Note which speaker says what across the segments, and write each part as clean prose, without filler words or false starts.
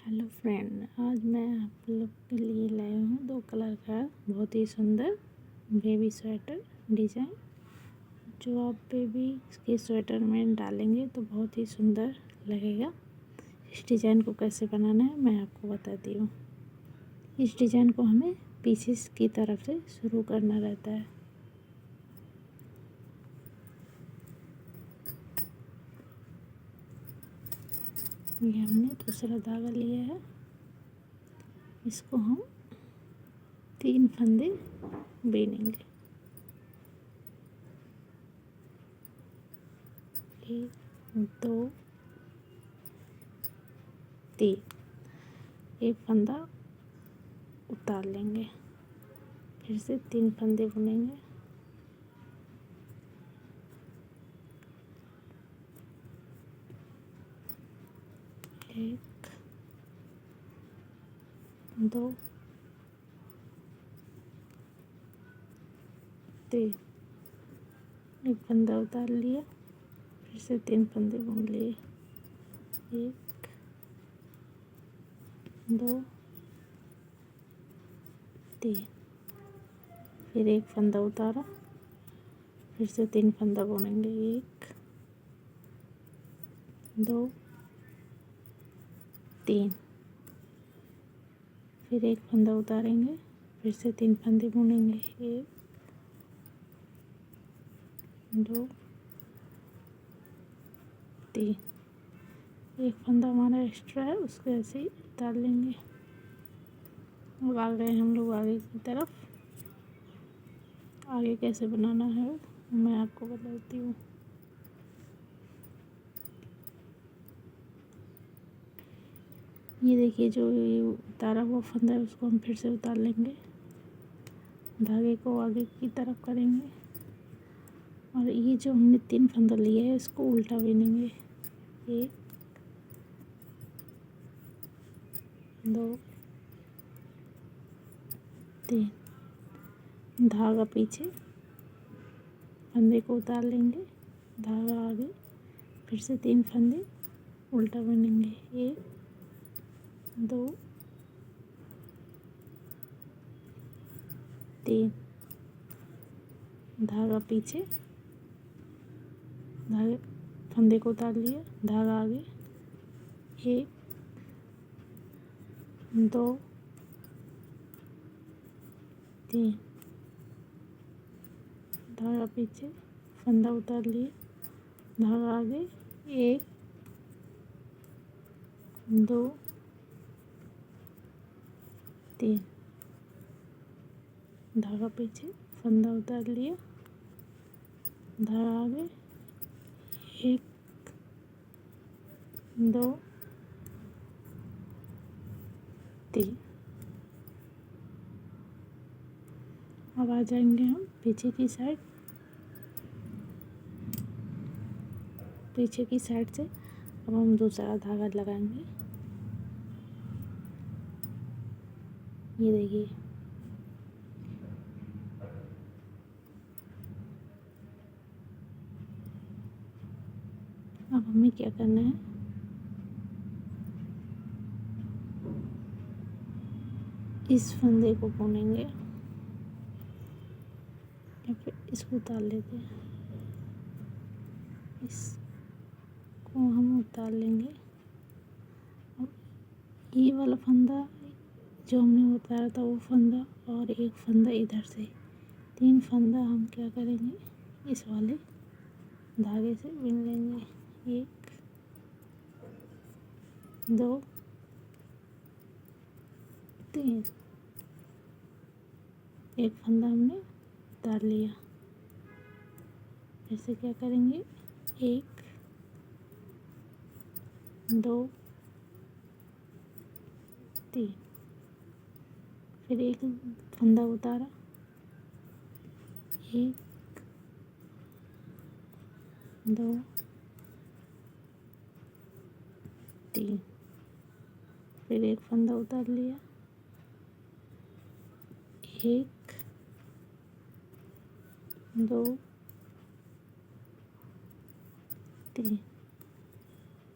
Speaker 1: Hello friend, आज मैं आप लोग के लिए लाई हूँ 2 कलर का बहुत ही सुंदर बेबी स्वेटर डिज़ाइन। जो आप बेबी के स्वेटर में डालेंगे तो बहुत ही सुंदर लगेगा। इस डिज़ाइन को कैसे बनाना है मैं आपको बताती हूँ। इस डिज़ाइन को हमें पीछे की तरफ से शुरू करना रहता है। ये हमने दूसरा धागा लिया है, इसको हम 3 फंदे बीनेंगे। 1 2 3। एक फंदा उतार लेंगे, फिर से 3 फंदे बुनेंगे। 1 2 3। एक फंदा उतार लिया, फिर से 3 फंदे बुन लिए। 1 2 3। फिर एक फंदा उतारा, फिर से 3 फंदा बुनेंगे। 1 2 3। फिर एक फंदा उतारेंगे, फिर से 3 फंदे बुनेंगे। 1 2 3। एक फंदा हमारा एक्स्ट्रा है, उसको ऐसे ही उतार लेंगे। अब आ गए हम लोग आगे की तरफ। आगे कैसे बनाना है मैं आपको बताती हूँ। ये देखिए, जो ये उतारा हुआ फंदा है उसको हम फिर से उतार लेंगे। धागे को आगे की तरफ करेंगे और ये जो हमने 3 फंदा लिया है इसको उल्टा बीनेंगे। 1 2 3। धागा पीछे, फंदे को उतार लेंगे, धागा आगे, फिर से 3 फंदे उल्टा बुनेंगे। 1 2 3। धागा पीछे, धागे फंदे को उतार लिया, धागा आगे। 1 2 3। धागा पीछे, फंदा उतार लिए, धागा आगे। 1 2 3। धागा पीछे, फंदा उतार लिया, धागा आगे। 1 2 3। अब आ जाएंगे हम पीछे की साइड। पीछे की साइड से अब हम दूसरा धागा लगाएंगे। ये देखिए, अब हमें क्या करना है, इस फंदे को बुनेंगे या फिर इसको उतार लेते हैं। इसको हम उतार लेंगे। अब ये वाला फंदा जो हमने उतारा था वो फंदा और एक फंदा इधर से, 3 फंदा हम क्या करेंगे, इस वाले धागे से बुन लेंगे। 1 2 3। एक फंदा हमने उतार लिया, फिर से क्या करेंगे, 1 2 3। फिर एक फंदा उतारा, 1 2 3। फिर एक फंदा उतार लिया, 1 2 3।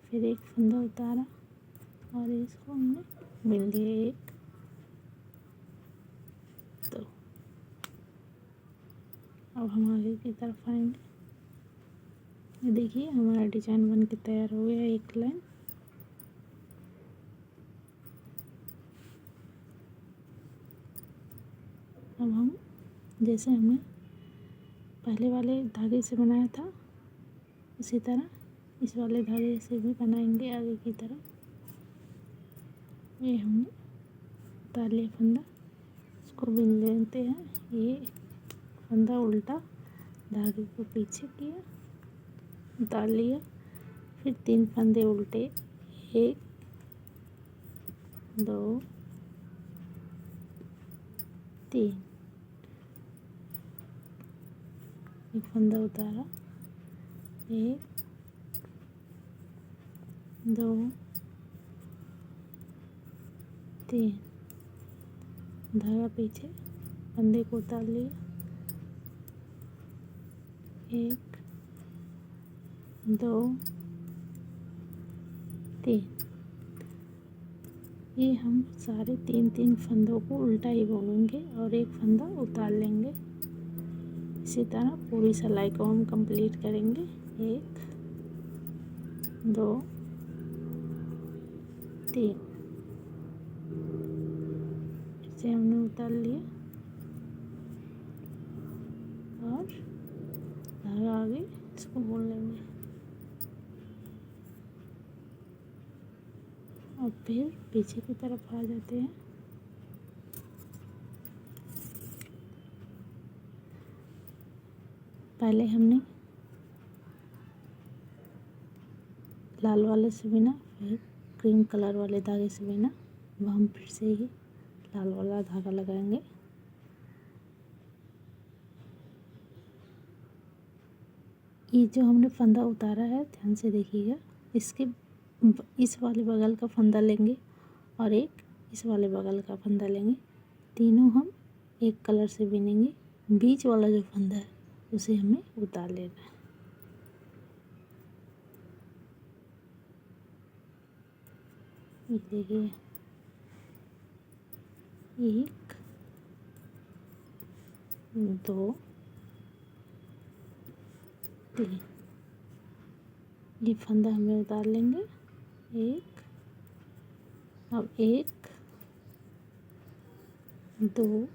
Speaker 1: फिर एक फंदा उतारा, और इसको हमने बिन दिए 1 2। अब हम आगे की तरफ आएंगे। ये देखिए हमारा डिजाइन बन के तैयार हो गया। एक लाइन अब हम जैसे हमने पहले वाले धागे से बनाया था उसी तरह इस वाले धागे से भी बनाएंगे आगे की तरफ। ये हमने उतार लिया फंदा, इसको बिन लेते हैं। ये फंदा उल्टा धागे को पीछे किया, उतार लिया, फिर 3 फंदे उल्टे 1 2 3। एक फंदा उतारा, 1 2 3, धागा पीछे, फंदे को उतार लिया, 1 2 3। ये हम सारे 3 फंदों को उल्टा ही बुनेंगे और एक फंदा उतार लेंगे। इसी तरह पूरी सिलाई को हम कंप्लीट करेंगे। 1 2 3, इसे हमने उतार लिया और धागा आगे इसको बुन लेंगे। और फिर पीछे की तरफ आ जाते हैं। पहले हमने लाल वाले से बिना, फिर क्रीम कलर वाले धागे से बिना। अब हम फिर से ही लाल वाला धागा लगाएंगे। ये जो हमने फंदा उतारा है ध्यान से देखिएगा, इसके इस वाले बगल का फंदा लेंगे और एक इस वाले बगल का फंदा लेंगे। तीनों हम एक कलर से बिनेंगे। बीच वाला जो फंदा है उसे हमें उतार लेना है। ये देखिए 1 2 3, ये फंदा हमें उतार लेंगे। 1 अब 1 2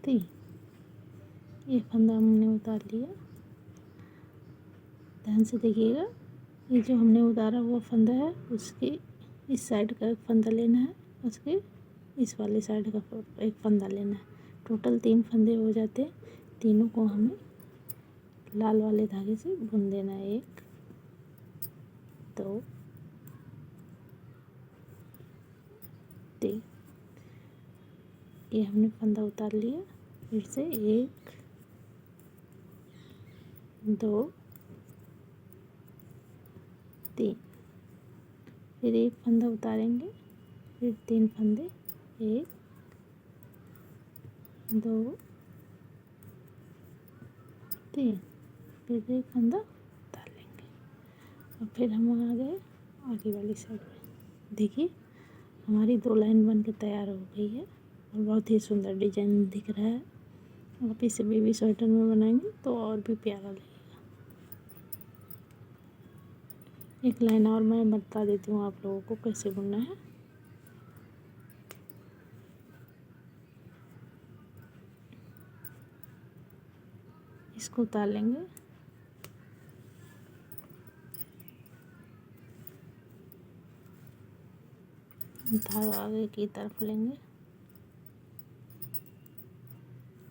Speaker 1: 3, ये फंदा हमने उतार लिया। ध्यान से देखिएगा, ये जो हमने उतारा हुआ फंदा है उसके इस साइड का एक फंदा लेना है, उसके इस वाले साइड का एक फंदा लेना है। टोटल 3 फंदे हो जाते हैं। तीनों को हमें लाल वाले धागे से बुन देना है। 1 2 3, ये हमने फंदा उतार लिया। फिर से 1 2 3, फिर एक फंदा उतारेंगे, फिर 3 फंदे, 1 2 3, फिर एक फंदा उतार लेंगे और फिर हम आ गए आगे वाली साइड में। देखिए हमारी 2 लाइन बन के तैयार हो गई है और बहुत ही सुंदर डिजाइन दिख रहा है। आप इसे बेबी स्वेटर में बनाएंगे तो और भी प्यारा लगेगा। एक लाइन और मैं बता देती हूँ आप लोगों को कैसे बुनना है। इसको उतार लेंगे, धागा आगे की तरफ लेंगे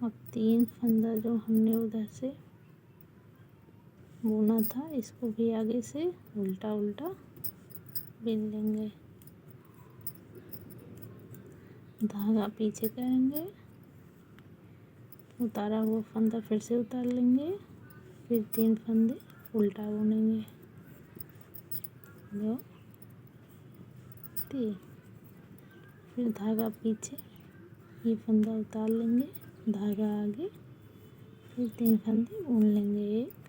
Speaker 1: और 3 फंदा जो हमने उधर से बुना था इसको भी आगे से उल्टा उल्टा बिन लेंगे। धागा पीछे करेंगे, उतारा हुआ फंदा फिर से उतार लेंगे, फिर 3 फंदे उल्टा बुनेंगे। 2 3, फिर धागा पीछे, ये फंदा उतार लेंगे, धागा आगे, फिर 3 फंदे बुन लेंगे। 1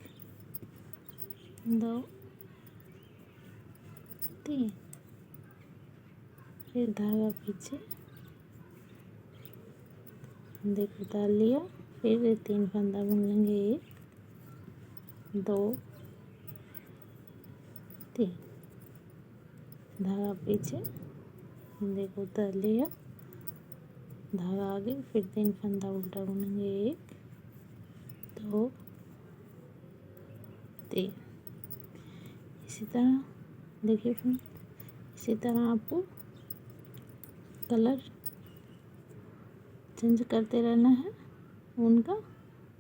Speaker 1: 2 3, फिर धागा पीछे देखो उतार लिया, फिर 3 फंदा बुन लेंगे, 1 2 3, धागा पीछे देखो उतार लिया, धागा आगे, फिर 3 फंदा उल्टा बुनेंगे, 1 2 3। इसी तरह देखिए फ्रेंड, इसी तरह आपको कलर चेंज करते रहना है उनका।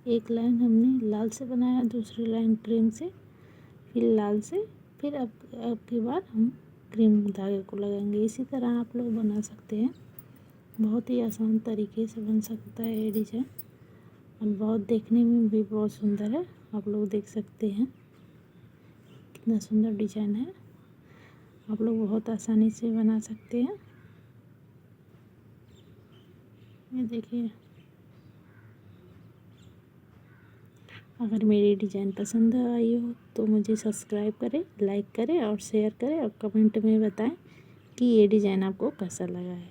Speaker 1: एक लाइन हमने लाल से बनाया, दूसरी लाइन क्रीम से, फिर लाल से, फिर अब की बार हम क्रीम धागे को लगाएंगे। इसी तरह आप लोग बना सकते हैं, बहुत ही आसान तरीके से बन सकता है ये डिजाइन, और बहुत देखने में भी बहुत सुंदर है। आप लोग देख सकते हैं कितना सुंदर डिजाइन है, आप लोग बहुत आसानी से बना सकते हैं। ये देखिए, अगर मेरी डिज़ाइन पसंद आई हो तो मुझे सब्सक्राइब करें, लाइक करें और शेयर करें, और कमेंट में बताएं कि ये डिज़ाइन आपको कैसा लगा है।